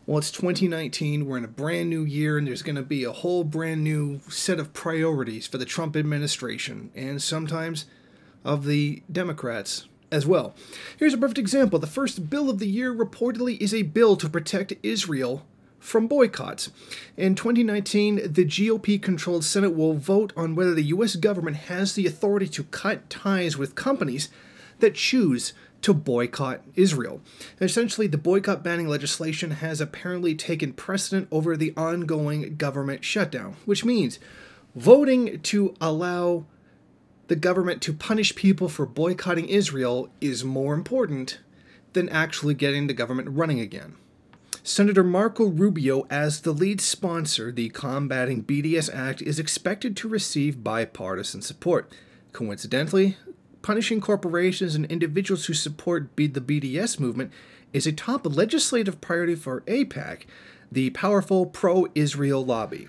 Well, it's 2019, we're in a brand new year, and there's going to be a whole brand new set of priorities for the Trump administration, and sometimes of the Democrats as well. Here's a perfect example. The first bill of the year reportedly is a bill to protect Israel from boycotts. In 2019, the GOP-controlled Senate will vote on whether the U.S. government has the authority to cut ties with companies that choose to boycott Israel. Essentially, the boycott banning legislation has apparently taken precedent over the ongoing government shutdown, which means voting to allow the government to punish people for boycotting Israel is more important than actually getting the government running again. Senator Marco Rubio, as the lead sponsor, the Combating BDS Act is expected to receive bipartisan support. Coincidentally, punishing corporations and individuals who support the BDS movement is a top legislative priority for AIPAC, the powerful pro-Israel lobby.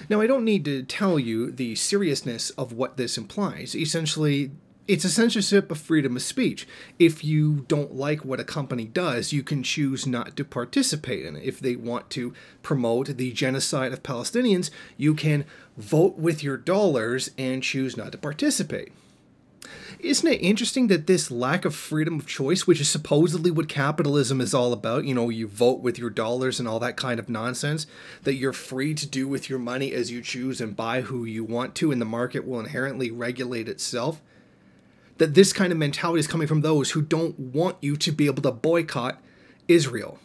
Now, I don't need to tell you the seriousness of what this implies. Essentially, it's a censorship of freedom of speech. If you don't like what a company does, you can choose not to participate in it. If they want to promote the genocide of Palestinians, you can vote with your dollars and choose not to participate. Isn't it interesting that this lack of freedom of choice, which is supposedly what capitalism is all about, you know, you vote with your dollars and all that kind of nonsense, that you're free to do with your money as you choose and buy who you want to, and the market will inherently regulate itself, that this kind of mentality is coming from those who don't want you to be able to boycott Israel.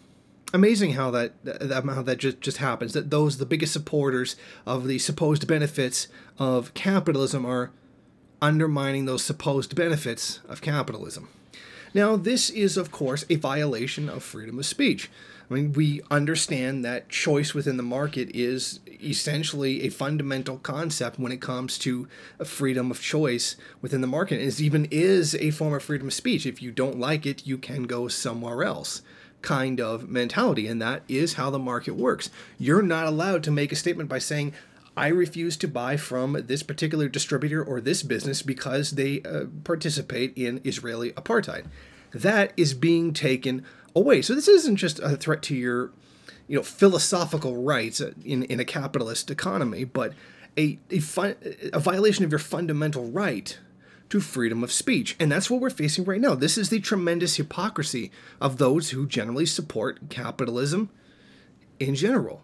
Amazing how that just happens, that the biggest supporters of the supposed benefits of capitalism are undermining those supposed benefits of capitalism. Now, this is, of course, a violation of freedom of speech. I mean, we understand that choice within the market is essentially a fundamental concept when it comes to freedom of choice within the market. It even is a form of freedom of speech. If you don't like it, you can go somewhere else kind of mentality, and that is how the market works. You're not allowed to make a statement by saying, I refuse to buy from this particular distributor or this business because they participate in Israeli apartheid. That is being taken away. So this isn't just a threat to your, philosophical rights in a capitalist economy, but a violation of your fundamental right to freedom of speech. And that's what we're facing right now. This is the tremendous hypocrisy of those who generally support capitalism in general.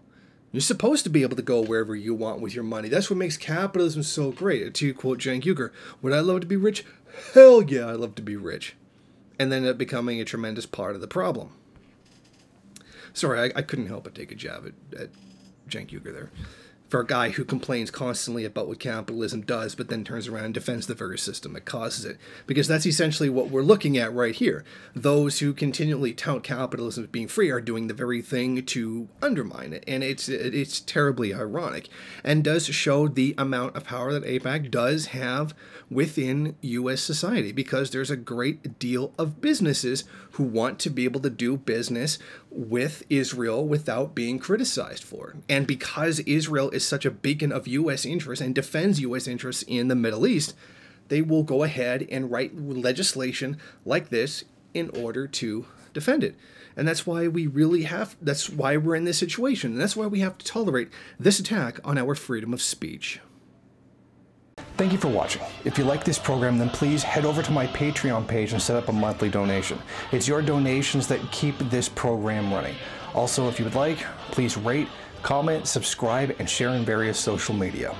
You're supposed to be able to go wherever you want with your money. That's what makes capitalism so great. To quote Cenk Uygur, would I love to be rich? Hell yeah, I love to be rich. And then it becoming a tremendous part of the problem. Sorry, I couldn't help but take a jab at Cenk Uygur there. For a guy who complains constantly about what capitalism does, but then turns around and defends the very system that causes it. Because that's essentially what we're looking at right here. Those who continually tout capitalism as being free are doing the very thing to undermine it. And it's terribly ironic. And does show the amount of power that AIPAC does have within U.S. society. Because there's a great deal of businesses who want to be able to do business with Israel without being criticized for it. And because Israel is such a beacon of U.S. interests and defends U.S. interests in the Middle East, they will go ahead and write legislation like this in order to defend it. And that's why that's why we're in this situation. And that's why we have to tolerate this attack on our freedom of speech. Thank you for watching. If you like this program, then please head over to my Patreon page and set up a monthly donation. It's your donations that keep this program running. Also, if you would like, please rate, comment, subscribe, and share in various social media.